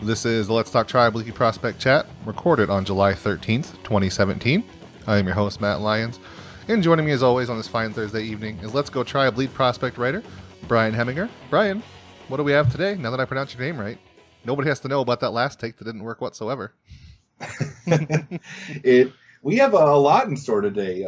This is the Let's Talk Tribe Leaky Prospect Chat, recorded on July 13th, 2017. I am your host, Matt Lyons, and joining me as always on this fine Thursday evening is Let's Go Tribe lead prospect writer, Brian Heminger. Brian, what do we have today, now that I pronounced your name right? Nobody has to know about that last take that didn't work whatsoever. We have a lot in store today.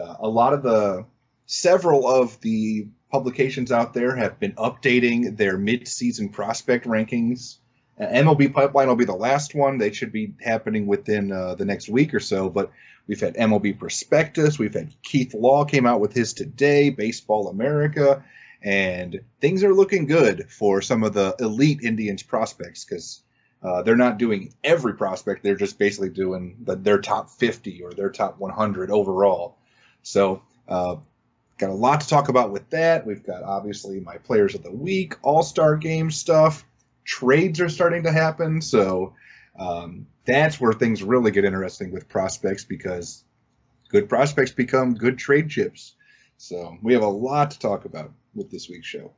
Several of the publications out there have been updating their mid-season prospect rankings. MLB Pipeline will be the last one. They should be happening within the next week or so. But we've had MLB Prospectus. We've had Keith Law came out with his today, Baseball America. And things are looking good for some of the elite Indians prospects because they're not doing every prospect. They're just basically doing their top 50 or their top 100 overall. So got a lot to talk about with that. We've got, obviously, my Players of the Week, All-Star Game stuff. Trades are starting to happen. So that's where things really get interesting with prospects because good prospects become good trade chips. So we have a lot to talk about with this week's show.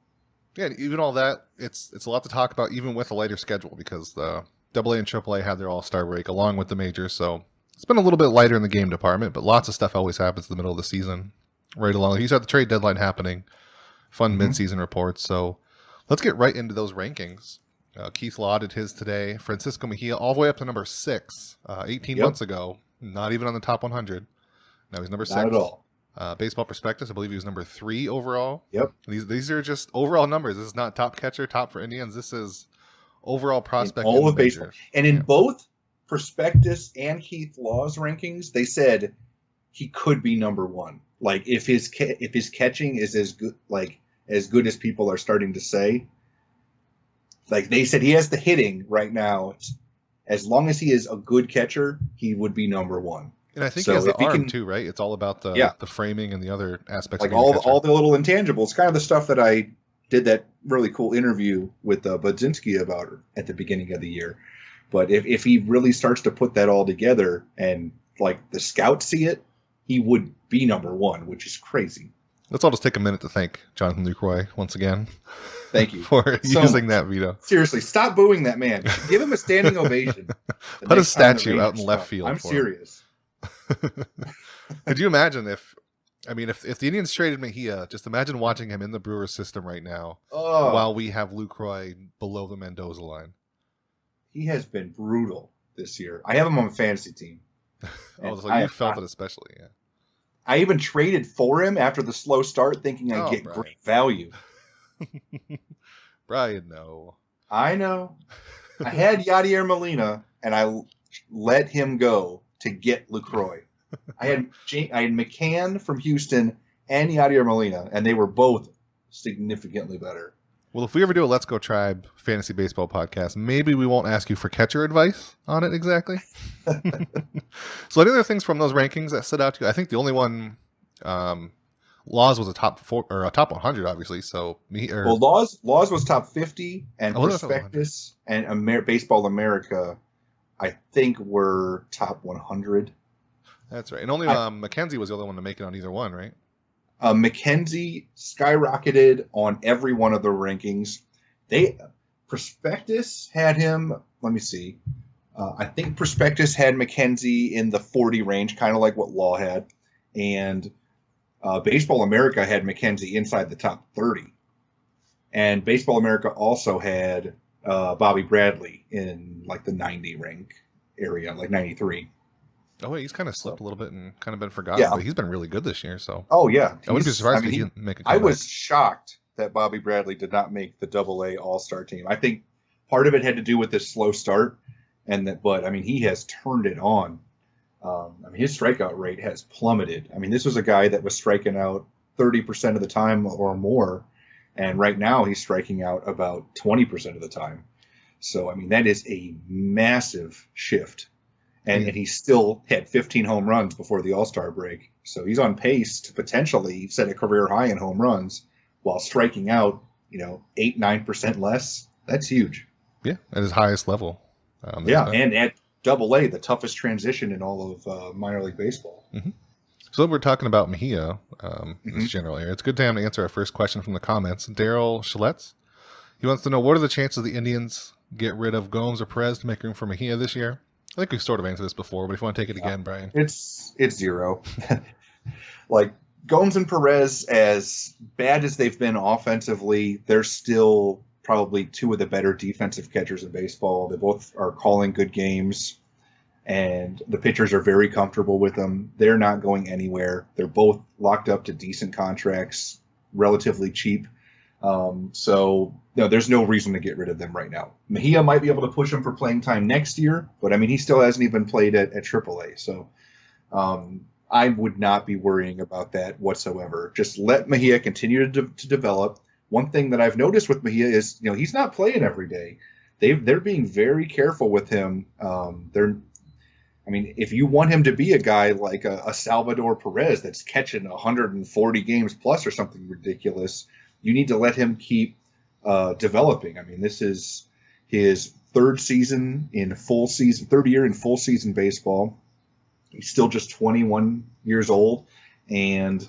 Yeah, and even all that, it's a lot to talk about even with a lighter schedule because the AA and AAA had their All-Star break along with the majors. So it's been a little bit lighter in the game department, but lots of stuff always happens in the middle of the season. Right along. You saw the trade deadline happening, fun mid-season reports. So let's get right into those rankings. Keith Law did his today. Francisco Mejia all the way up to number 6, 18 months ago. Not even on the top 100. Now he's number 6. Not at all. Baseball Prospectus, I believe he was number 3 overall. Yep. These are just overall numbers. This is not top catcher, top for Indians. This is overall prospect. In all of baseball. And in both Prospectus and Keith Law's rankings, they said he could be number 1. Like if his catching is as good as people are starting to say. Like they said, he has the hitting right now. As long as he is a good catcher, he would be number 1. And I think he has the arm too, right? It's all about the framing and the other aspects. Like all the little intangibles, kind of the stuff that I did that really cool interview with Budzinski about at the beginning of the year. But if he really starts to put that all together and like the scouts see it, he would be number 1, which is crazy. Let's all just take a minute to thank Jonathan Lucroy once again. Thank you for using that veto. Seriously, stop booing that man. Give him a standing ovation. Put a statue out in left field. I'm serious. Could you imagine if the Indians traded Mejia, just imagine watching him in the Brewers system right now while we have Lucroy below the Mendoza line. He has been brutal this year. I have him on a fantasy team. So you felt it especially, yeah. I even traded for him after the slow start thinking I'd get great value. Brian, no. I know. I had Yadier Molina, and I let him go to get Lucroy. I had McCann from Houston and Yadier Molina, and they were both significantly better. Well, if we ever do a Let's Go Tribe fantasy baseball podcast, maybe we won't ask you for catcher advice on it exactly. So any other things from those rankings that stood out to you? I think the only one, Laws was a top 4 or a top 100, obviously. So Laws was top 50, and Prospectus and Baseball America, I think, were top 100. That's right, and only McKenzie was the other one to make it on either one, right? McKenzie skyrocketed on every one of the rankings. Prospectus had him. Let me see. I think Prospectus had McKenzie in the 40 range, kind of like what Law had, and Baseball America had McKenzie inside the top 30, and Baseball America also had Bobby Bradley in like the 90 rank area, like 93. Oh, wait, he's kind of slipped a little bit and kind of been forgotten, but he's been really good this year. So, I wouldn't be surprised if he didn't make a comeback. I was shocked that Bobby Bradley did not make the AA All-Star team. I think part of it had to do with this slow start, but he has turned it on. His strikeout rate has plummeted. This was a guy that was striking out 30% of the time or more, and right now he's striking out about 20% of the time. So, that is a massive shift. And he still had 15 home runs before the All-Star break. So he's on pace to potentially set a career high in home runs while striking out, 8-9% less. That's huge. Yeah, at his highest level. And at AA, the toughest transition in all of minor league baseball. Mm-hmm. So we're talking about Mejia in this general area. It's a good time to answer our first question from the comments. Daryl Schlitz, he wants to know, what are the chances the Indians get rid of Gomes or Perez to make room for Mejia this year? I think we've sort of answered this before, but if you want to take it again, Brian. It's zero. Like, Gomes and Perez, as bad as they've been offensively, they're still probably two of the better defensive catchers in baseball. They both are calling good games, and the pitchers are very comfortable with them. They're not going anywhere. They're both locked up to decent contracts, relatively cheap. So no, there's no reason to get rid of them right now. Mejia might be able to push him for playing time next year, but I mean, he still hasn't even played at AAA. So I would not be worrying about that whatsoever. Just let Mejia continue to develop. One thing that I've noticed with Mejia is, he's not playing every day. They're being very careful with him. If you want him to be a guy like a Salvador Perez that's catching 140 games plus or something ridiculous, you need to let him keep developing. I mean, this is his third year in full season baseball. He's still just 21 years old, and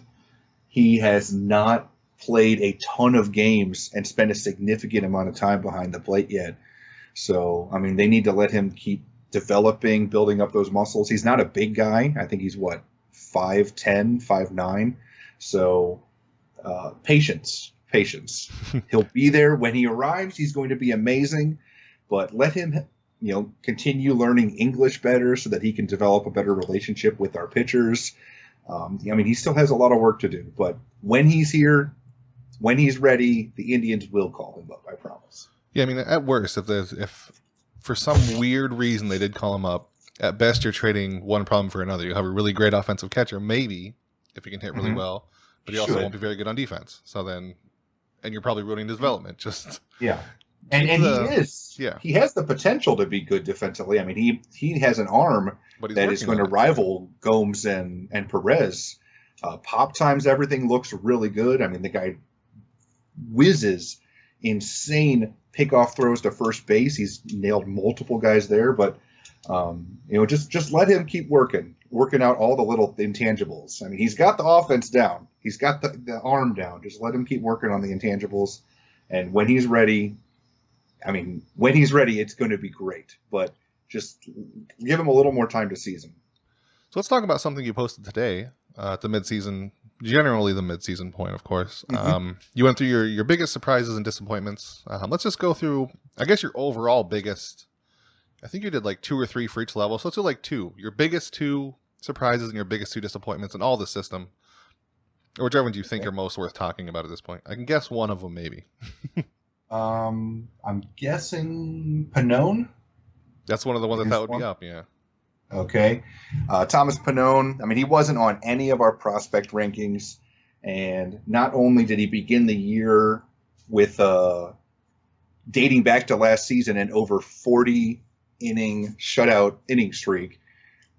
he has not played a ton of games and spent a significant amount of time behind the plate yet. So, I mean, they need to let him keep developing, building up those muscles. He's not a big guy. I think he's 5'10", 5'9". So, patience. He'll be there when he arrives. He's going to be amazing, but let him continue learning English better so that he can develop a better relationship with our pitchers. He still has a lot of work to do, but when he's here, when he's ready, the Indians will call him up, I promise. Yeah, I mean, at worst, if for some weird reason they did call him up, at best you're trading one problem for another. You have a really great offensive catcher, maybe, if he can hit really well, but he also won't be very good on defense. And you're probably ruining his development. Yeah. And he is. Yeah. He has the potential to be good defensively. I mean, he has an arm that is going to rival Gomes and Perez. Pop times, everything looks really good. I mean, the guy whizzes insane pickoff throws to first base. He's nailed multiple guys there, but just let him keep working out all the little intangibles. I mean, he's got the offense down. He's got the arm down. Just let him keep working on the intangibles. And when he's ready, it's going to be great. But just give him a little more time to season. So let's talk about something you posted today at the midseason, generally the midseason point, of course. You went through your biggest surprises and disappointments. Let's just go through, I guess, your overall biggest. I think you did like 2 or 3 for each level. So let's do like 2. Your biggest 2 surprises and your biggest 2 disappointments in all the system. Or whichever one do you think are most worth talking about at this point? I can guess one of them, maybe. I'm guessing Pannone. That's one of the ones that would be up, yeah. Okay. Thomas Pannone, I mean, he wasn't on any of our prospect rankings. And not only did he begin the year with dating back to last season an over 40-inning shutout inning streak,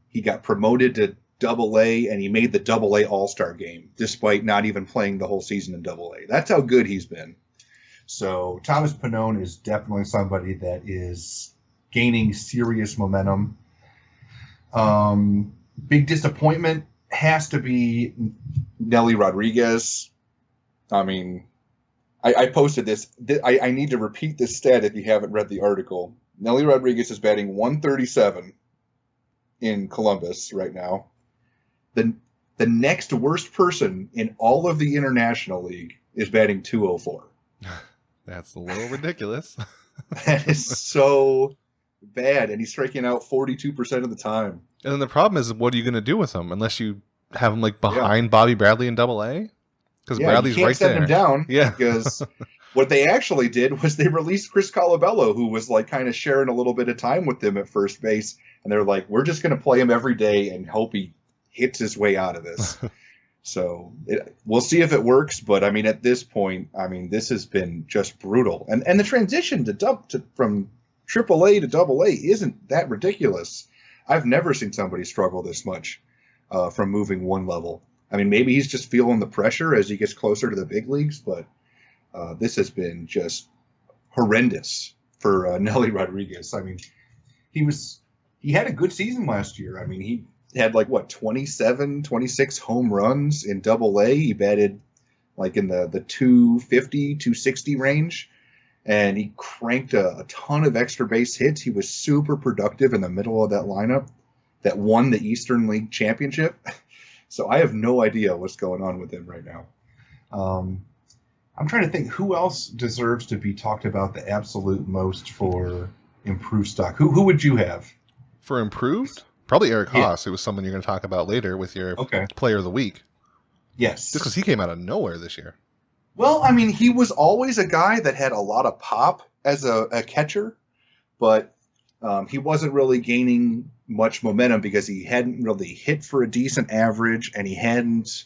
he got promoted to Double-A, and he made the Double-A All-Star game, despite not even playing the whole season in Double-A. That's how good he's been. So Thomas Pannone is definitely somebody that is gaining serious momentum. Big disappointment has to be Nelly Rodriguez. I mean, I posted this. I need to repeat this stat if you haven't read the article. Nelly Rodriguez is batting 137 in Columbus right now. The next worst person in all of the International League is batting 204. That's a little ridiculous. That is so bad, and he's striking out 42% of the time. And then the problem is, what are you going to do with him unless you have him like behind Bobby Bradley in Double-A? Because Bradley's right there. You can't send him down. Yeah. Because what they actually did was they released Chris Colabello, who was like kind of sharing a little bit of time with them at first base, and they're like, we're just going to play him every day and hope he hits his way out of this. So we'll see if it works, but I mean, at this point, I mean, this has been just brutal, and the transition from AAA to Double-A isn't that ridiculous. I've never seen somebody struggle this much from moving one level. I mean, maybe he's just feeling the pressure as he gets closer to the big leagues, but this has been just horrendous for Nelly Rodriguez. I mean, he had a good season last year. I mean, he had 27, 26 home runs in Double-A. He batted like in the 250, 260 range. and he cranked a ton of extra base hits. He was super productive in the middle of that lineup that won the Eastern League championship. So I have no idea what's going on with him right now. I'm trying to think who else deserves to be talked about the absolute most for improved stock. Who would you have? For improved? Probably Eric Yeah. Haas, who was someone you're going to talk about later with your Okay. player of the week. Yes. Just because he came out of nowhere this year. Well, I mean, he was always a guy that had a lot of pop as a catcher, but he wasn't really gaining much momentum because he hadn't really hit for a decent average, and he hadn't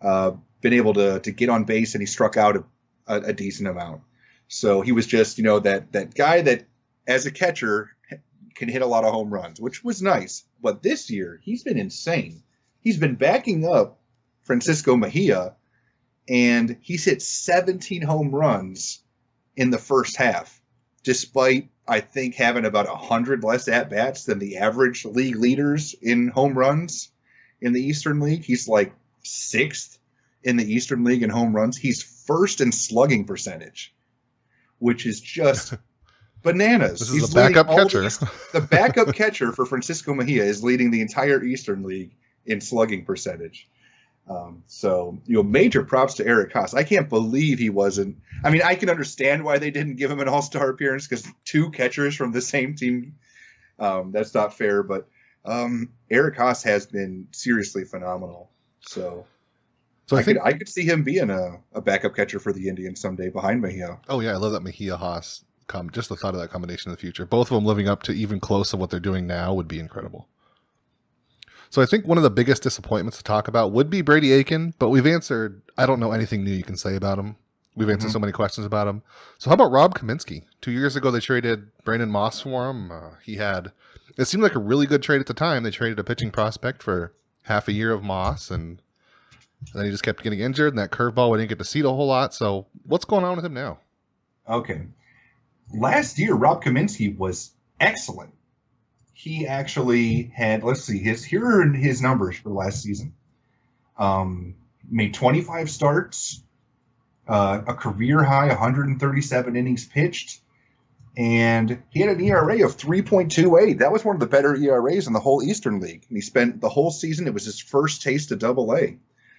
been able to get on base, and he struck out a decent amount. So he was just, that guy that, as a catcher, can hit a lot of home runs, which was nice. But this year, he's been insane. He's been backing up Francisco Mejia, and he's hit 17 home runs in the first half, despite, I think, having about 100 less at-bats than the average league leaders in home runs in the Eastern League. He's like 6th in the Eastern League in home runs. He's 1st in slugging percentage, which is just bananas. This He's is a backup leading all catcher. the backup catcher for Francisco Mejia is leading the entire Eastern League in slugging percentage. So, major props to Eric Haas. I can't believe he wasn't. I mean, I can understand why they didn't give him an all-star appearance, because 2 catchers from the same team, that's not fair. But Eric Haas has been seriously phenomenal. So I could see him being a backup catcher for the Indians someday behind Mejia. Oh, yeah, I love that Mejia Haas. Just the thought of that combination in the future. Both of them living up to even close to what they're doing now would be incredible. So I think one of the biggest disappointments to talk about would be Brady Aiken, but we've answered, I don't know anything new you can say about him. We've answered so many questions about him. So how about Rob Kaminsky? 2 years ago, they traded Brandon Moss for him. It seemed like a really good trade at the time. They traded a pitching prospect for half a year of Moss, and then he just kept getting injured, and that curveball we didn't get to see a whole lot. So what's going on with him now? Okay. Last year, Rob Kaminsky was excellent. He actually had, here are his numbers for last season. Made 25 starts, a career high 137 innings pitched, and he had an ERA of 3.28. That was one of the better ERAs in the whole Eastern League. And he spent the whole season, it was his first taste of Double-A.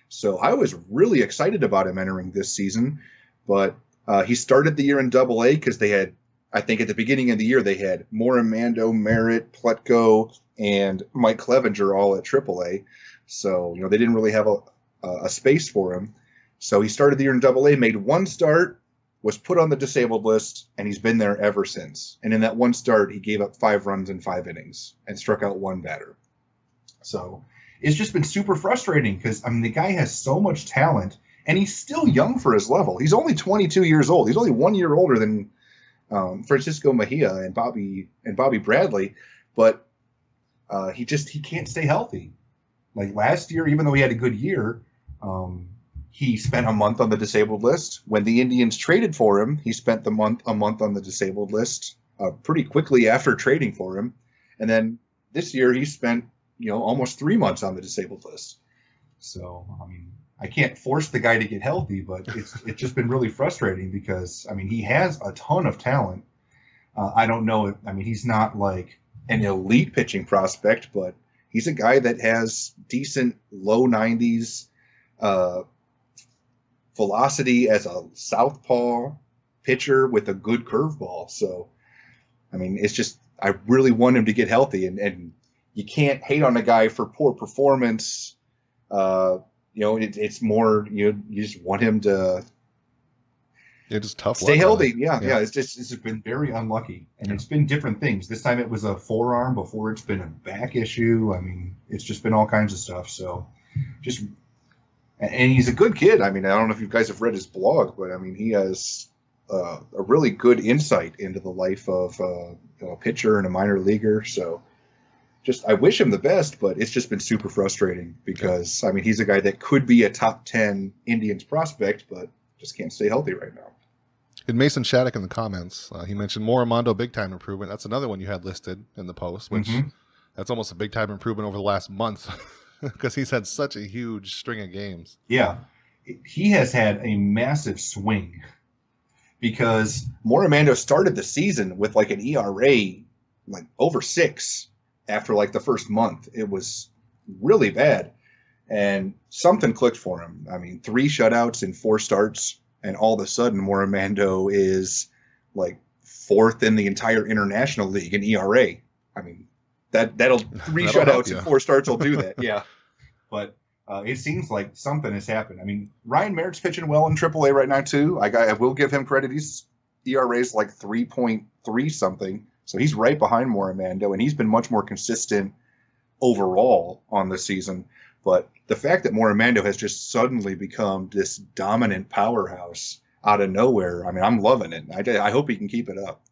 So I was really excited about him entering this season, but he started the year in Double-A because they had, I think at the beginning of the year, they had Morimando, Merritt, Pletko, and Mike Clevenger all at AAA. So, they didn't really have a space for him. So he started the year in Double-A, made 1 start, was put on the disabled list, and he's been there ever since. And in that 1 start, he gave up 5 runs in 5 innings and struck out 1 batter. So it's just been super frustrating because, the guy has so much talent, and he's still young for his level. He's only 22 years old. He's only 1 year older than Francisco Mejia and Bobby Bradley, but he can't stay healthy. Like last year, even though he had a good year, he spent a month on the disabled list. When the Indians traded for him, he spent a month on the disabled list pretty quickly after trading for him, and then this year he spent almost 3 months on the disabled list. So I can't force the guy to get healthy, but it's just been really frustrating because, he has a ton of talent. I don't know he's not like an elite pitching prospect, but he's a guy that has decent low 90s velocity as a southpaw pitcher with a good curveball. So, it's just, I really want him to get healthy, and you can't hate on a guy for poor performance. It's more, you just want him to just tough stay luck, healthy. really. Yeah. It's been very unlucky, and it's been different things. This time it was a forearm. Before it's been a back issue. It's just been all kinds of stuff. So, and he's a good kid. I don't know if you guys have read his blog, but he has a really good insight into the life of a pitcher and a minor leaguer. So. I wish him the best, but it's just been super frustrating because, he's a guy that could be a top 10 Indians prospect, but just can't stay healthy right now. And Mason Shattuck in the comments, he mentioned Morimando big-time improvement. That's another one you had listed in the post, which that's almost a big-time improvement over the last month because he's had such a huge string of games. Yeah. He has had a massive swing because Morimando started the season with like an ERA like over 6 after like the first month. It was really bad. And something clicked for him. I mean, 3 shutouts in 4 starts, and all of a sudden Morimando is like 4th in the entire International League in ERA. I mean, that'll 3 shutouts in 4 starts will do that. Yeah. But it seems like something has happened. I mean, Ryan Merritt's pitching well in AAA right now too. I will give him credit. He's ERA's like 3.3 something, so he's right behind Morimando, and he's been much more consistent overall on the season. But the fact that Morimando has just suddenly become this dominant powerhouse out of nowhere, I mean, I'm loving it. I hope he can keep it up.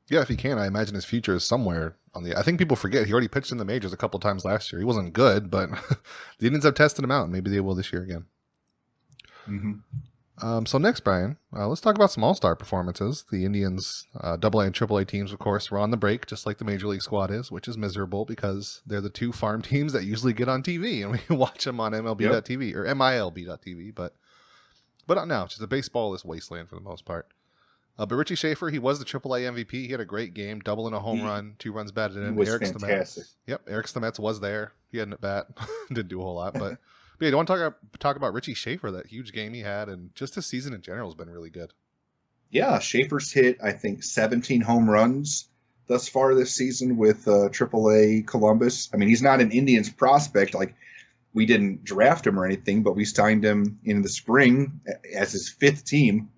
Yeah, if he can, I imagine his future is somewhere on the. I think people forget he already pitched in the majors a couple times last year. He wasn't good, but the Indians have tested him out, and maybe they will this year again. Mm-hmm. So next, Brian, let's talk about some All-Star performances. The Indians, AA and AAA teams, of course, were on the break, just like the Major League squad is, which is miserable because they're the 2 farm teams that usually get on TV, and we can watch them on MLB.TV or MILB.TV. But not now. It's just a baseball-less wasteland for the most part. But Richie Schaefer, he was the AAA MVP. He had a great game, double and a home run, 2 runs batted in. He was Eric fantastic. Eric Stamets was there. He had an at bat, didn't do a whole lot, but yeah, you want to talk about Richie Schaefer, that huge game he had, and just his season in general has been really good. Yeah, Schaefer's hit, I think, 17 home runs thus far this season with AAA Columbus. I mean, he's not an Indians prospect. Like, we didn't draft him or anything, but we signed him in the spring as his 5th team.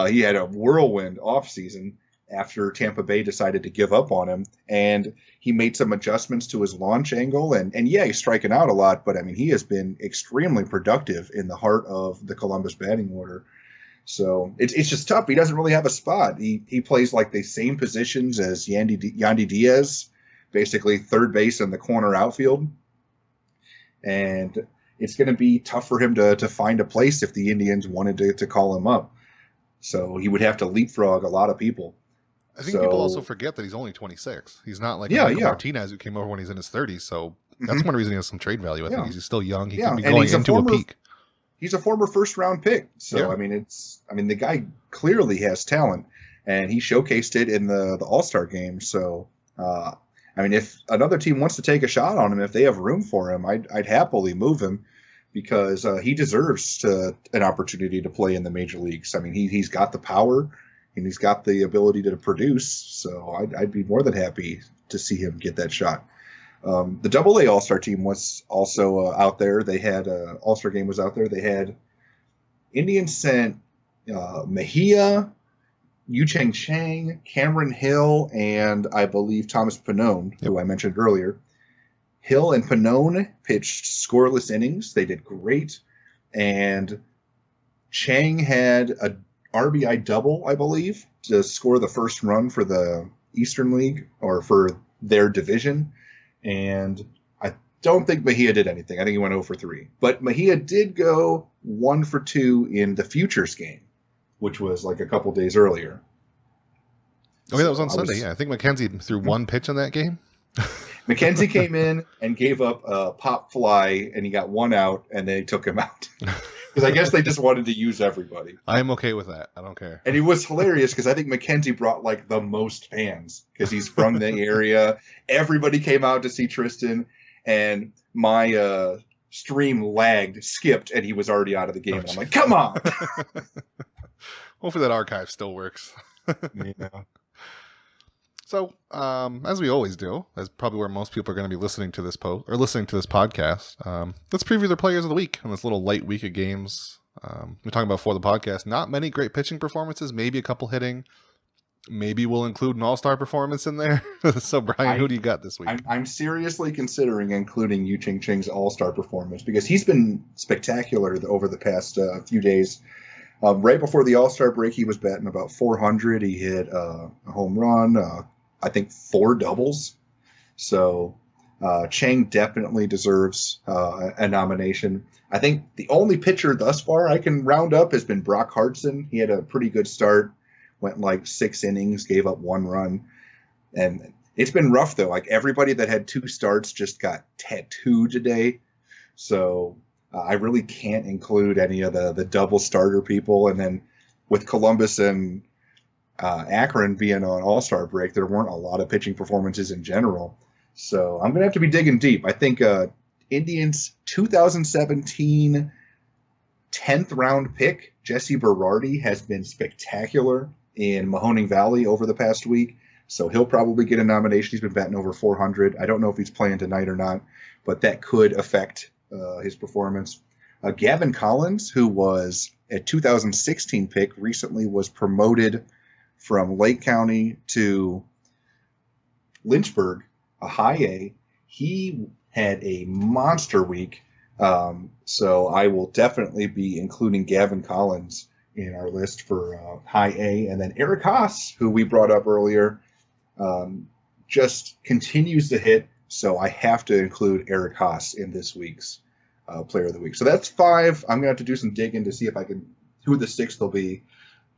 He had a whirlwind offseason after Tampa Bay decided to give up on him, and he made some adjustments to his launch angle. And yeah, he's striking out a lot, but I mean, he has been extremely productive in the heart of the Columbus batting order. So it's just tough. He doesn't really have a spot. He plays like the same positions as Yandy Diaz, basically third base and the corner outfield. And it's going to be tough for him to find a place if the Indians wanted to call him up. So he would have to leapfrog a lot of people. I think people also forget that he's only 26. He's not like Michael Martinez, who came over when he's in his 30s. So that's one reason he has some trade value. I think he's still young. He could be going into a peak. He's a former first-round pick. So, I mean, the guy clearly has talent, and he showcased it in the All-Star game. So, I mean, if another team wants to take a shot on him, if they have room for him, I'd happily move him because he deserves an opportunity to play in the major leagues. I mean, he's got the power and he's got the ability to produce. So I'd be more than happy to see him get that shot. The AA All-Star team was also out there. They had All-Star game was out there. They had Indians sent Mejia, Yu Chang, Cameron Hill, and I believe Thomas Pannone, who I mentioned earlier. Hill and Pannone pitched scoreless innings. They did great. And Chang had a RBI double, I believe, to score the first run for the Eastern League or for their division. And I don't think Mejia did anything. I think he went 0 for 3. But Mejia did go 1 for 2 in the Futures game, which was like a couple days earlier. Oh, yeah, that was on Sunday. Yeah, I think McKenzie threw 1 pitch in that game. McKenzie came in and gave up a pop fly, and he got 1 out, and they took him out. Because I guess they just wanted to use everybody. I am okay with that. I don't care. And it was hilarious because I think McKenzie brought like the most fans because he's from the area. Everybody came out to see Tristan, and my stream skipped, and he was already out of the game. I'm like, come on. Hopefully that archive still works. Yeah. So, as we always do, as probably where most people are going to be listening to this listening to this podcast, let's preview their players of the week on this little light week of games. We're talking about for the podcast. Not many great pitching performances, maybe a couple hitting. Maybe we'll include an all-star performance in there. So, Brian, who do you got this week? I'm seriously considering including Yu Chang's all-star performance because he's been spectacular over the past few days. Right before the all-star break, he was batting about 400. He hit a home run, I think 4 doubles. So Chang definitely deserves a nomination. I think the only pitcher thus far I can round up has been Brock Hartson. He had a pretty good start, went like 6 innings, gave up 1 run. And it's been rough, though. Like everybody that had 2 starts just got tattooed today. So I really can't include any of the double starter people. And then with Columbus and Akron being on All-Star break, there weren't a lot of pitching performances in general. So I'm going to have to be digging deep. I think Indians 2017 10th round pick, Jesse Berardi, has been spectacular in Mahoning Valley over the past week. So he'll probably get a nomination. He's been batting over 400. I don't know if he's playing tonight or not, but that could affect his performance. Gavin Collins, who was a 2016 pick, recently was promoted from Lake County to Lynchburg, a high A. He had a monster week. So I will definitely be including Gavin Collins in our list for high A. And then Eric Haas, who we brought up earlier, just continues to hit. So I have to include Eric Haas in this week's Player of the Week. So that's 5. I'm going to have to do some digging to see if I can who the 6th will be.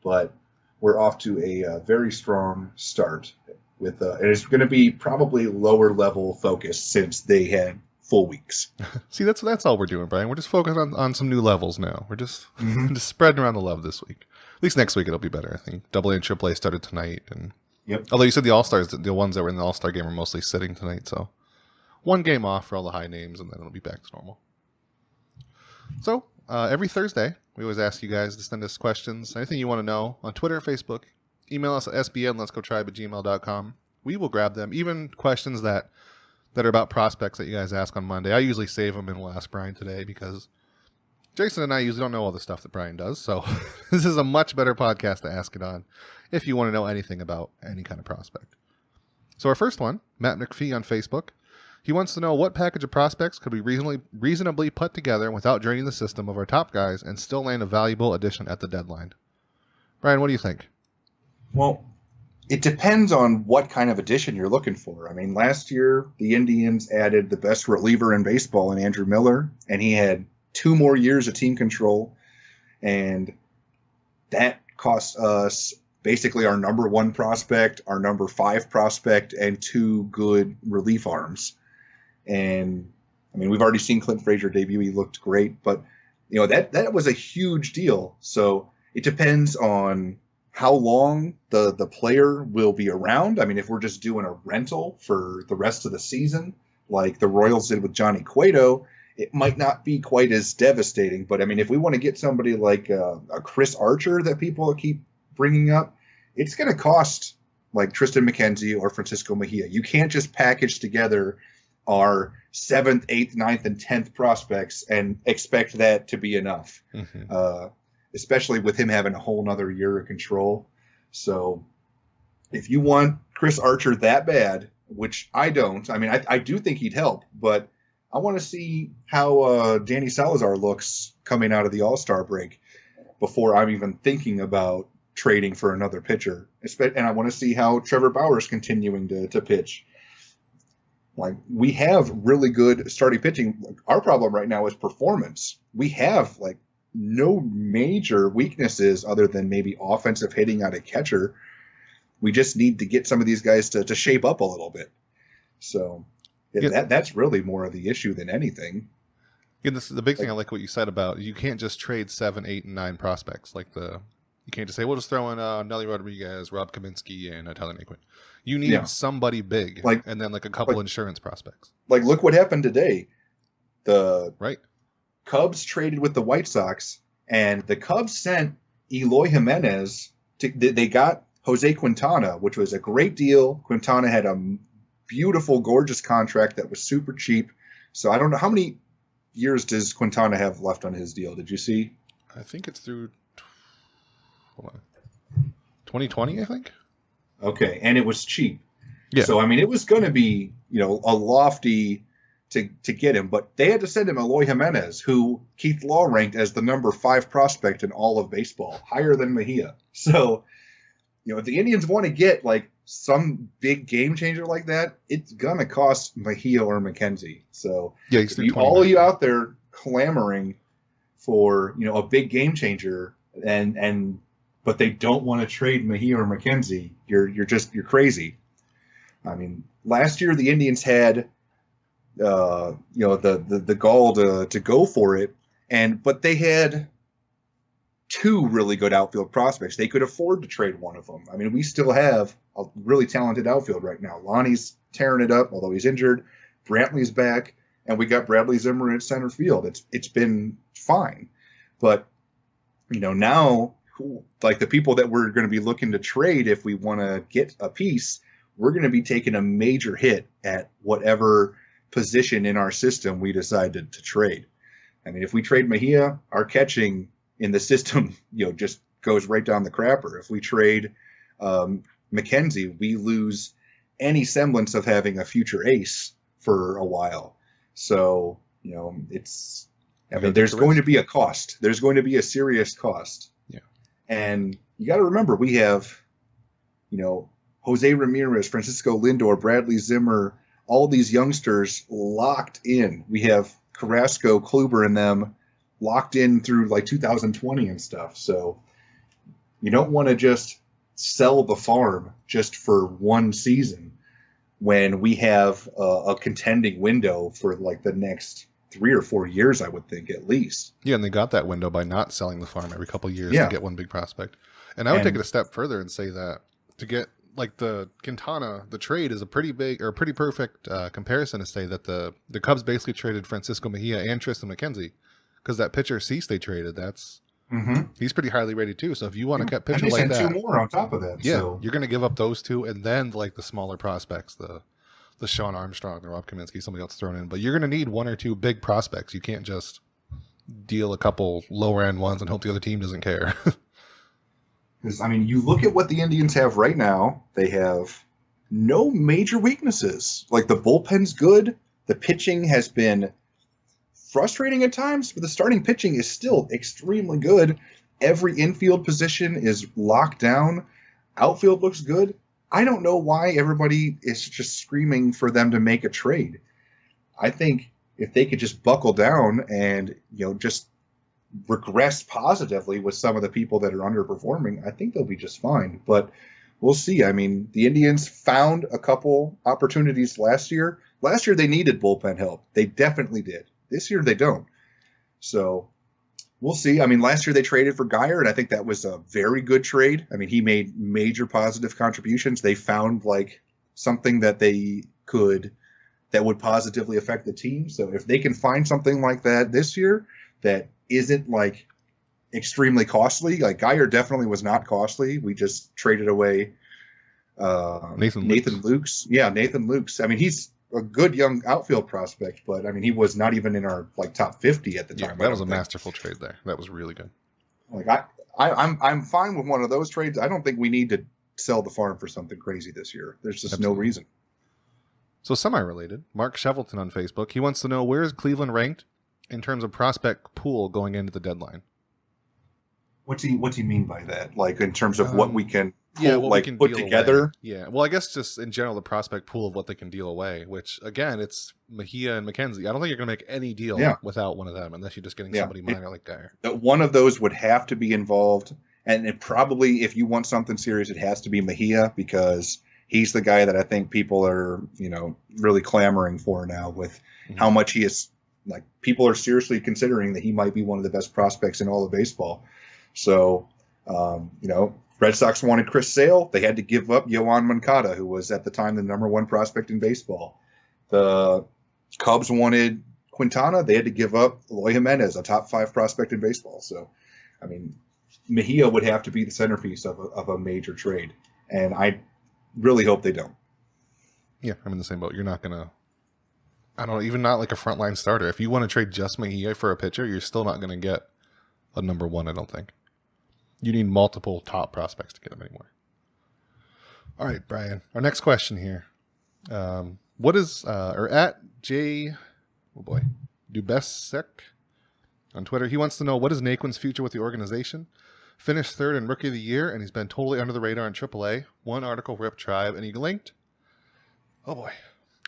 But we're off to a very strong start with and it's going to be probably lower level focus since they had full weeks. See, that's all we're doing, Brian. We're just focused on some new levels now. We're just just spreading around the love this week. At least next week it'll be better, I think. AA and AAA started tonight, and although you said the All-Stars, the ones that were in the All-Star game are mostly sitting tonight, so one game off for all the high names, and then it'll be back to normal. So every Thursday, we always ask you guys to send us questions, anything you want to know, on Twitter or Facebook. Email us at sbn.letsgotribe@gmail.com. We will grab them, even questions that are about prospects that you guys ask on Monday. I usually save them and we'll ask Brian today because Jason and I usually don't know all the stuff that Brian does. So this is a much better podcast to ask it on if you want to know anything about any kind of prospect. So our first one, Matt McPhee on Facebook. He wants to know what package of prospects could be reasonably put together without draining the system of our top guys and still land a valuable addition at the deadline. Brian, what do you think? Well, it depends on what kind of addition you're looking for. I mean, last year, the Indians added the best reliever in baseball in Andrew Miller, and he had 2 more years of team control, and that cost us basically our number 1 prospect, our number 5 prospect, and 2 good relief arms. And, I mean, we've already seen Clint Frazier debut. He looked great, but, that was a huge deal. So it depends on how long the player will be around. I mean, if we're just doing a rental for the rest of the season, like the Royals did with Johnny Cueto, it might not be quite as devastating. But, I mean, if we want to get somebody like a Chris Archer that people keep bringing up, it's going to cost like Tristan McKenzie or Francisco Mejia. You can't just package together our 7th, 8th, 9th, and 10th prospects and expect that to be enough. Especially with him having a whole nother year of control. So if you want Chris Archer that bad, which I don't, I mean, I do think he'd help, but I want to see how Danny Salazar looks coming out of the All-Star break before I'm even thinking about trading for another pitcher. And I want to see how Trevor Bauer's continuing to pitch. Like, we have really good starting pitching. Our problem right now is performance. We have, like, no major weaknesses other than maybe offensive hitting out of catcher. We just need to get some of these guys to shape up a little bit. So that's really more of the issue than anything. Yeah, this is the big thing. I like what you said about you can't just trade 7, 8, and 9 prospects. You can't just say we'll just throw in Nelly Rodriguez, Rob Kaminsky, and Tyler Naquin. You need somebody big, and then like a couple insurance prospects. Like, look what happened today. The right. Cubs traded with the White Sox, and the Cubs sent Eloy Jimenez. They got Jose Quintana, which was a great deal. Quintana had a beautiful, gorgeous contract that was super cheap. So I don't know. How many years does Quintana have left on his deal? Did you see? I think it's through 2020, I think. Okay, and it was cheap. Yeah. So, I mean, it was going to be, a lofty to get him, but they had to send him Eloy Jimenez, who Keith Law ranked as the number 5 prospect in all of baseball, higher than Mejia. So, if the Indians want to get like some big game changer like that, it's gonna cost Mejia or McKenzie. So, all of you out there clamoring for a big game changer, but they don't want to trade Mejia or McKenzie, you're crazy. I mean, last year the Indians had the gall to go for it, but they had two really good outfield prospects. They could afford to trade one of them. I mean, we still have a really talented outfield right now. Lonnie's tearing it up, although he's injured. Brantley's back, and we got Bradley Zimmer at center field. It's been fine, but now, like the people that we're going to be looking to trade, if we want to get a piece, we're going to be taking a major hit at whatever position in our system we decide to trade. I mean, if we trade Mejia, our catching in the system, just goes right down the crapper. If we trade McKenzie, we lose any semblance of having a future ace for a while. So, there's going to be a cost. There's going to be a serious cost. Yeah. And you got to remember, we have, Jose Ramirez, Francisco Lindor, Bradley Zimmer, all these youngsters locked in. We have Carrasco, Kluber, and them locked in through like 2020 and stuff. So you don't want to just sell the farm just for one season when we have a contending window for like the next 3 or 4 years, I would think, at least. Yeah, and they got that window by not selling the farm every couple of years to get one big prospect. And I would take it a step further and say that to get like the Quintana, the trade is a pretty big or pretty perfect comparison to say that the Cubs basically traded Francisco Mejia and Tristan McKenzie, because that pitcher Cease they traded, he's pretty highly rated too. So if you want to get pitcher like that, 2 more on top of that. Yeah, so. You're going to give up those 2, and then like the smaller prospects, the Sean Armstrong, the Rob Kaminsky, somebody else thrown in. But you're going to need 1 or 2 big prospects. You can't just deal a couple lower end ones and hope the other team doesn't care. Because, you look at what the Indians have right now. They have no major weaknesses. Like, the bullpen's good. The pitching has been frustrating at times, but the starting pitching is still extremely good. Every infield position is locked down. Outfield looks good. I don't know why everybody is just screaming for them to make a trade. I think if they could just buckle down and, just regress positively with some of the people that are underperforming, I think they'll be just fine. But we'll see. The Indians found a couple opportunities last year. Last year they needed bullpen help. They definitely did. This year they don't. So we'll see. Last year they traded for Geyer, and I think that was a very good trade. He made major positive contributions. They found like something that that would positively affect the team. So if they can find something like that this year that isn't like extremely costly, like Geyer definitely was not costly. We just traded away Nathan Lukes. Yeah, Nathan Lukes. He's a good young outfield prospect, but he was not even in our like top 50 at the time. Yeah, that was a masterful trade there. That was really good. Like I'm fine with one of those trades. I don't think we need to sell the farm for something crazy this year. There's just no reason. So semi-related, Mark Shevelton on Facebook, he wants to know, where is Cleveland ranked in terms of prospect pool going into the deadline? What's he mean by that? Like in terms of what we can we can put together? Away. Yeah, well, I guess just in general, the prospect pool of what they can deal away, which again, it's Mejia and McKenzie. I don't think you're going to make any deal without one of them, unless you're just getting somebody minor like Geyer. One of those would have to be involved, and it probably, if you want something serious, it has to be Mejia, because he's the guy that I think people are, really clamoring for now with how much he is. Like, people are seriously considering that he might be one of the best prospects in all of baseball. So, Red Sox wanted Chris Sale. They had to give up Yoan Moncada, who was at the time the #1 prospect in baseball. The Cubs wanted Quintana. They had to give up Eloy Jimenez, a top 5 prospect in baseball. So, Mejia would have to be the centerpiece of a major trade. And I really hope they don't. Yeah, I'm in the same boat. You're not going to, I don't know, even not like a frontline starter. If you want to trade just Mejia for a pitcher, you're still not going to get a #1, I don't think. You need multiple top prospects to get them anymore. All right, Brian. Our next question here. What is, or at Dubesek on Twitter, he wants to know, what is Naquin's future with the organization? Finished 3rd in Rookie of the Year, and he's been totally under the radar in AAA. One article, Rip Tribe, and he linked, a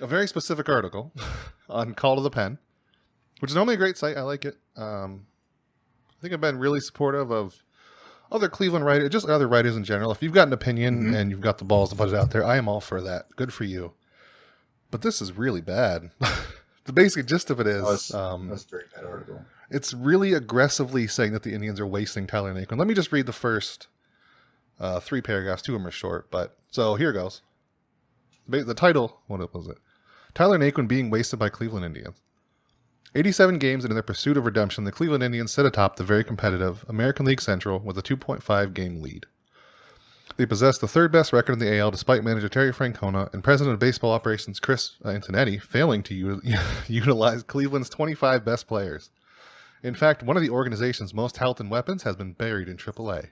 very specific article on Call to the Pen, which is normally a great site. I like it. I think I've been really supportive of other Cleveland writers, just other writers in general. If you've got an opinion and you've got the balls to put it out there, I am all for that. Good for you. But this is really bad. The basic gist of it is... That's a very bad article. it's really aggressively saying that the Indians are wasting Tyler Naquin. Let me just read the first 3 paragraphs. 2 of them are short, but so here goes. The title, what was it? Tyler Naquin being wasted by Cleveland Indians. 87 games into their pursuit of redemption, the Cleveland Indians sit atop the very competitive American League Central with a 2.5 game lead. They possess the 3rd best record in the AL despite manager Terry Francona and president of baseball operations Chris Antonetti failing to utilize Cleveland's 25 best players. In fact, one of the organization's most health and weapons has been buried in AAA.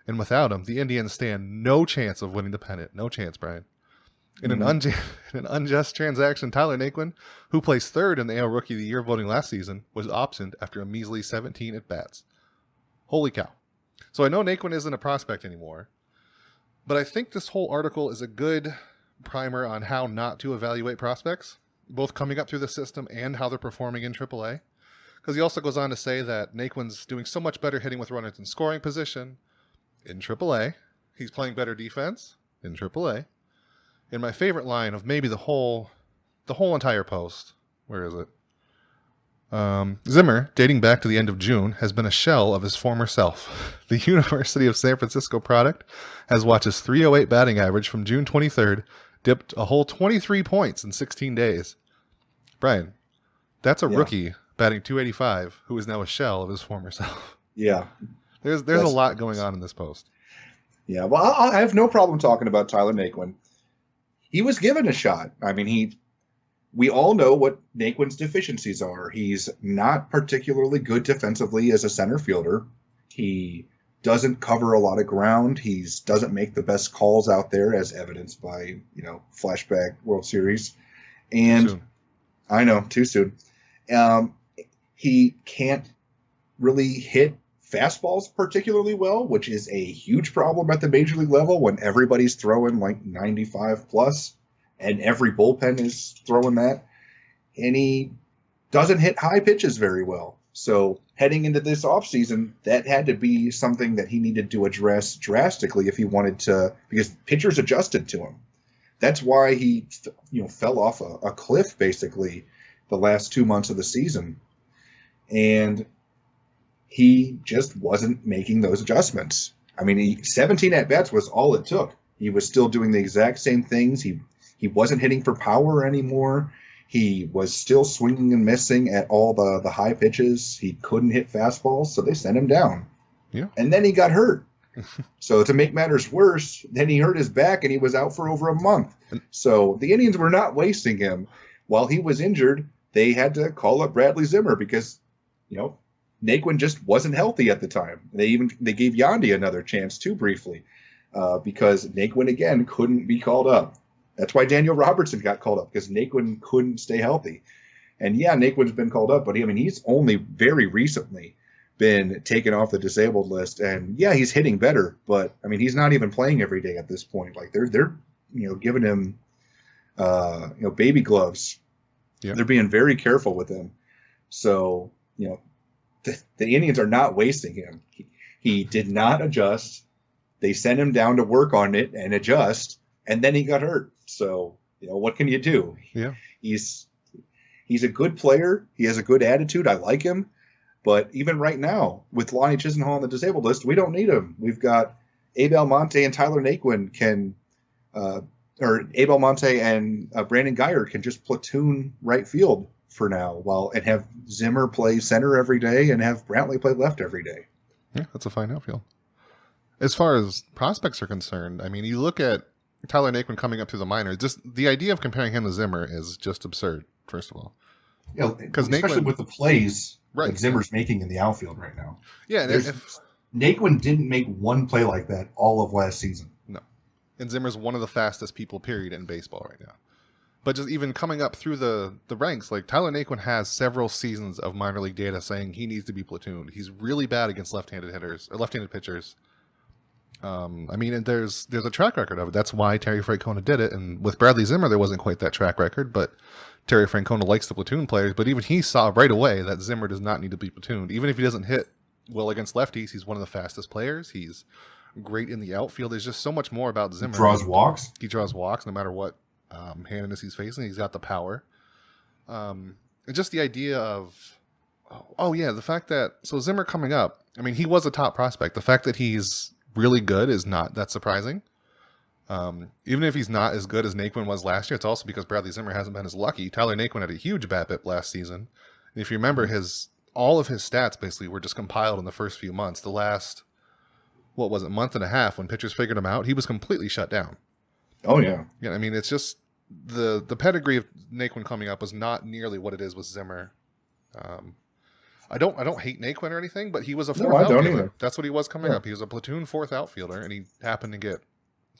And without him, the Indians stand no chance of winning the pennant. No chance, Brian. In an unjust transaction, Tyler Naquin, who placed 3rd in the AL Rookie of the Year voting last season, was optioned after a measly 17 at-bats. Holy cow. So I know Naquin isn't a prospect anymore, but I think this whole article is a good primer on how not to evaluate prospects, both coming up through the system and how they're performing in AAA. Because he also goes on to say that Naquin's doing so much better hitting with runners in scoring position in AAA. He's playing better defense in AAA. And my favorite line of maybe the whole entire post, where is it? Zimmer, dating back to the end of June, has been a shell of his former self. The University of San Francisco product has watched his .308 batting average from June 23rd dipped a whole 23 points in 16 days. Brian, that's a rookie batting .285 who is now a shell of his former self. Yeah. There's a lot going on in this post. Yeah, well, I have no problem talking about Tyler Naquin. He was given a shot. I mean, we all know what Naquin's deficiencies are. He's not particularly good defensively as a center fielder. He doesn't cover a lot of ground. He doesn't make the best calls out there, as evidenced by, flashback World Series. And Too soon. I know, too soon. He can't really hit fastballs particularly well, which is a huge problem at the major league level when everybody's throwing like 95 plus and every bullpen is throwing that. And he doesn't hit high pitches very well. So heading into this offseason, that had to be something that he needed to address drastically if he wanted to, because pitchers adjusted to him. That's why he fell off a cliff basically the last 2 months of the season. And he just wasn't making those adjustments. I mean, 17 at-bats was all it took. He was still doing the exact same things. He wasn't hitting for power anymore. He was still swinging and missing at all the high pitches. He couldn't hit fastballs, so they sent him down. Yeah. And then he got hurt. So to make matters worse, then he hurt his back and he was out for over a month. So the Indians were not wasting him. While he was injured, they had to call up Bradley Zimmer because, Naquin just wasn't healthy at the time. They gave Yandy another chance too briefly because Naquin again couldn't be called up. That's why Daniel Robertson got called up because Naquin couldn't stay healthy. And yeah, Naquin's been called up, but he's only very recently been taken off the disabled list. And yeah, he's hitting better, but he's not even playing every day at this point. Like they're giving him baby gloves. Yeah. They're being very careful with him. So the Indians are not wasting him. He did not adjust. They sent him down to work on it and adjust, and then he got hurt. So, what can you do? Yeah. He's a good player. He has a good attitude. I like him. But even right now, with Lonnie Chisenhall on the disabled list, we don't need him. We've got Abe Almonte and Tyler Naquin or Abe Almonte and Brandon Geyer can just platoon right field for now, and have Zimmer play center every day and have Brantley play left every day. Yeah, that's a fine outfield. As far as prospects are concerned, you look at Tyler Naquin coming up through the minors. Just the idea of comparing him to Zimmer is just absurd. First of all, because especially with the plays that Zimmer's making in the outfield right now. Yeah, and Naquin didn't make one play like that all of last season. No, and Zimmer's one of the fastest people, period, in baseball right now. But just even coming up through the ranks, like Tyler Naquin has several seasons of minor league data saying he needs to be platooned. He's really bad against left-handed hitters or left-handed pitchers. And there's a track record of it. That's why Terry Francona did it. And with Bradley Zimmer, there wasn't quite that track record, but Terry Francona likes the platoon players. But even he saw right away that Zimmer does not need to be platooned. Even if he doesn't hit well against lefties, he's one of the fastest players. He's great in the outfield. There's just so much more about Zimmer. He draws walks. He draws walks no matter what handedness he's facing. He's got the power. And just the idea of Oh yeah, the fact that so Zimmer coming up, I mean, he was a top prospect. The fact that he's really good is not that surprising. Even if he's not as good as Naquin was last year, it's also because Bradley Zimmer hasn't been as lucky. Tyler Naquin had a huge BABIP last season, and if you remember, all of his stats basically were just compiled in the first few months. The last, what was it, month and a half, when pitchers figured him out, he was completely shut down. Oh yeah, Yeah, I mean, it's just the pedigree of Naquin coming up was not nearly what it is with Zimmer. I don't hate Naquin or anything, but he was a fourth I don't outfielder. either. That's what he was coming up. He was a platoon fourth outfielder, and he happened to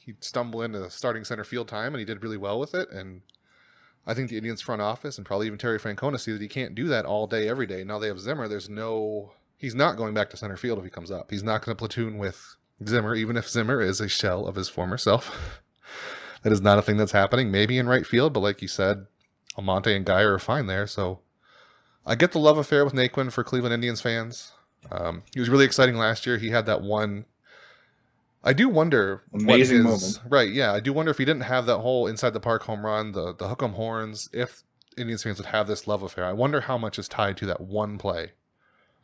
he'd stumble into starting center field time, and he did really well with it. And I think the Indians front office and probably even Terry Francona see that he can't do that all day, every day. Now they have Zimmer. He's not going back to center field if he comes up. He's not going to platoon with Zimmer, even if Zimmer is a shell of his former self. That is not a thing that's happening. Maybe in right field, but like you said, Almonte and Geyer are fine there. So I get the love affair with Naquin for Cleveland Indians fans. He was really exciting last year. He had that one. I do wonder. Amazing moment. Right, yeah. I do wonder if he didn't have that whole inside the park home run, the hook 'em horns, if Indians fans would have this love affair. I wonder how much is tied to that one play.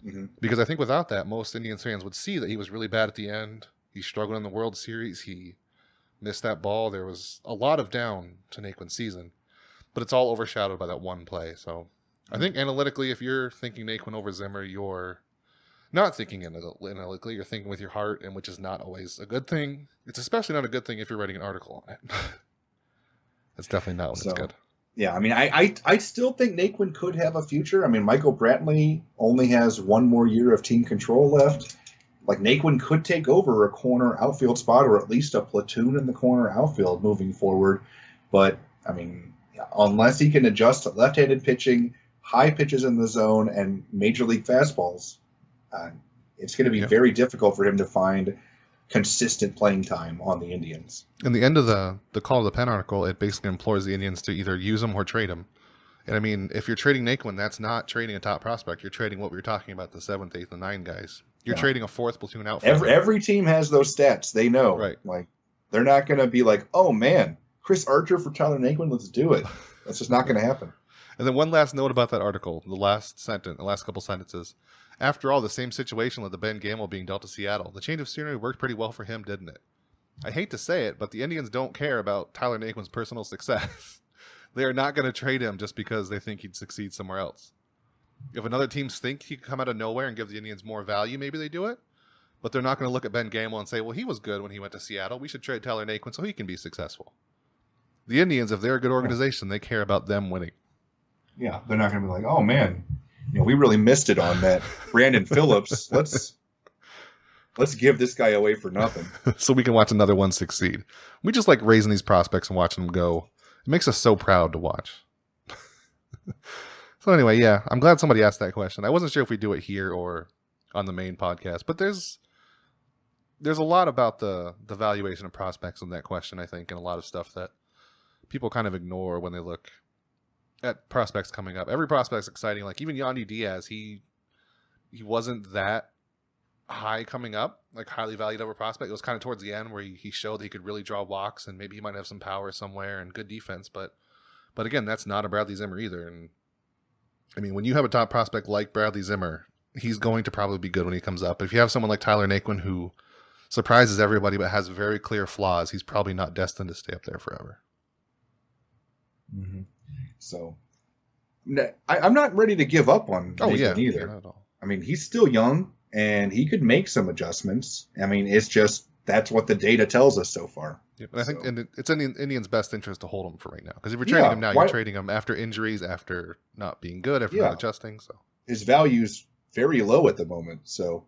Mm-hmm. Because I think without that, most Indians fans would see that he was really bad at the end. He struggled in the World Series. He missed that ball. There was a lot of down to Naquin's season, but it's all overshadowed by that one play. So I think analytically, if you're thinking Naquin over Zimmer, you're not thinking analytically. You're thinking with your heart, and which is not always a good thing. It's especially not a good thing if you're writing an article on it. It's definitely not when it's good. Yeah, I mean, I still think Naquin could have a future. I mean, Michael Brantley only has one more year of team control left. Like, Naquin could take over a corner outfield spot, or at least a platoon in the corner outfield moving forward. But, I mean, unless he can adjust to left-handed pitching, high pitches in the zone, and major league fastballs, it's going to be very difficult for him to find consistent playing time on the Indians. In the end of the Call of the Pen article, it basically implores the Indians to either use him or trade him. And I mean, if you're trading Naquin, that's not trading a top prospect. You're trading what we were talking about, the 7th, 8th, and 9th guys. You're trading a fourth platoon outfielder. Every team has those stats. They know. Right. Like, they're not going to be like, oh, man, Chris Archer for Tyler Naquin, let's do it. That's just not going to happen. And then one last note about that article, the last couple sentences. After all, the same situation led to Ben Gamel being dealt to Seattle. The change of scenery worked pretty well for him, didn't it? I hate to say it, but the Indians don't care about Tyler Naquin's personal success. They are not going to trade him just because they think he'd succeed somewhere else. If another team think he could come out of nowhere and give the Indians more value, maybe they do it. But they're not going to look at Ben Gamel and say, well, he was good when he went to Seattle. We should trade Tyler Naquin so he can be successful. The Indians, if they're a good organization, they care about them winning. Yeah, they're not going to be like, oh, man, we really missed it on that Brandon Phillips. Let's give this guy away for nothing. So we can watch another one succeed. We just like raising these prospects and watching them go. It makes us so proud to watch. So anyway, yeah, I'm glad somebody asked that question. I wasn't sure if we do it here or on the main podcast, but there's a lot about the valuation of prospects in that question, I think, and a lot of stuff that people kind of ignore when they look at prospects coming up. Every prospect's exciting. Like even Yandy Diaz, he wasn't that high coming up, like highly valued over prospect. It was kind of towards the end where he showed that he could really draw walks and maybe he might have some power somewhere and good defense. But again, that's not a Bradley Zimmer either. And I mean, when you have a top prospect like Bradley Zimmer, he's going to probably be good when he comes up. If you have someone like Tyler Naquin who surprises everybody but has very clear flaws, he's probably not destined to stay up there forever. Mm-hmm. So I'm not ready to give up on Naquin either. Not at all. I mean, he's still young and he could make some adjustments. I mean, it's just that's what the data tells us so far. Yep. And I think and it's in the Indians' best interest to hold him for right now. Because if you're trading him now, you're trading him after injuries, after not being good, after not adjusting. So his value's very low at the moment. So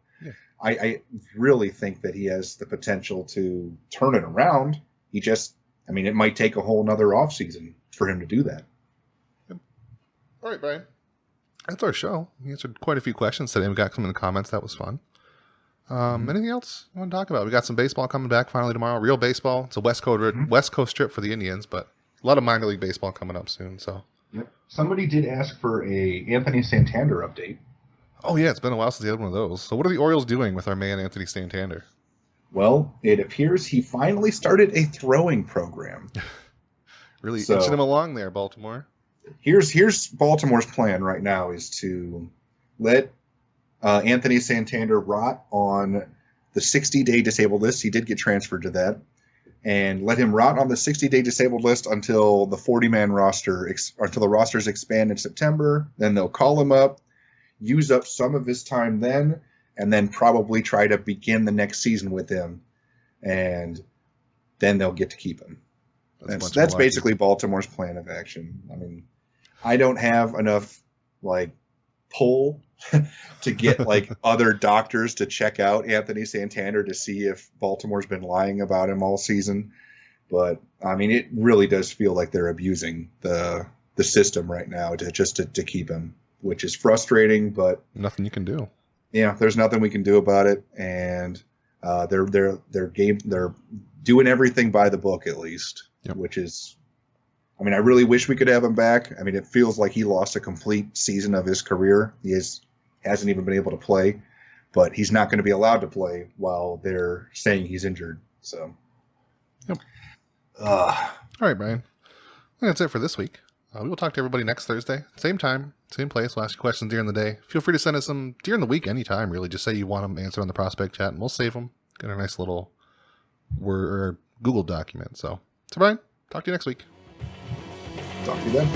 I really think that he has the potential to turn it around. It might take a whole nother offseason for him to do that. Yep. All right, Brian. That's our show. We answered quite a few questions today. We got some in the comments. That was fun. Anything else you want to talk about? We got some baseball coming back finally tomorrow. Real baseball. It's a West Coast trip for the Indians, but a lot of minor league baseball coming up soon. So, somebody did ask for a Anthony Santander update. Oh yeah, it's been a while since they had one of those. So, what are the Orioles doing with our man Anthony Santander? Well, it appears he finally started a throwing program. Really inching him along there, Baltimore. Here's Baltimore's plan right now is to let Anthony Santander rot on the 60-day disabled list. He did get transferred to that. And let him rot on the 60-day disabled list until the 40-man roster, until the rosters expand in September. Then they'll call him up, use up some of his time then, and then probably try to begin the next season with him. And then they'll get to keep him. That's basically Baltimore's plan of action. I mean, I don't have enough pull to get other doctors to check out Anthony Santander to see if Baltimore's been lying about him all season. But I mean, it really does feel like they're abusing the system right now to keep him, which is frustrating. But nothing you can do. Yeah, there's nothing we can do about it, and they're doing everything by the book at least. Yep. Which is, I mean, I really wish we could have him back. I mean, it feels like he lost a complete season of his career. He hasn't even been able to play, but he's not going to be allowed to play while they're saying he's injured. So, yep. All right, Brian. I think that's it for this week. We will talk to everybody next Thursday. Same time, same place. We'll ask you questions during the day. Feel free to send us some during the week anytime, really. Just say you want them answered on the prospect chat, and we'll save them. Get a nice little Word or Google document. So Brian, talk to you next week. Talk to you then.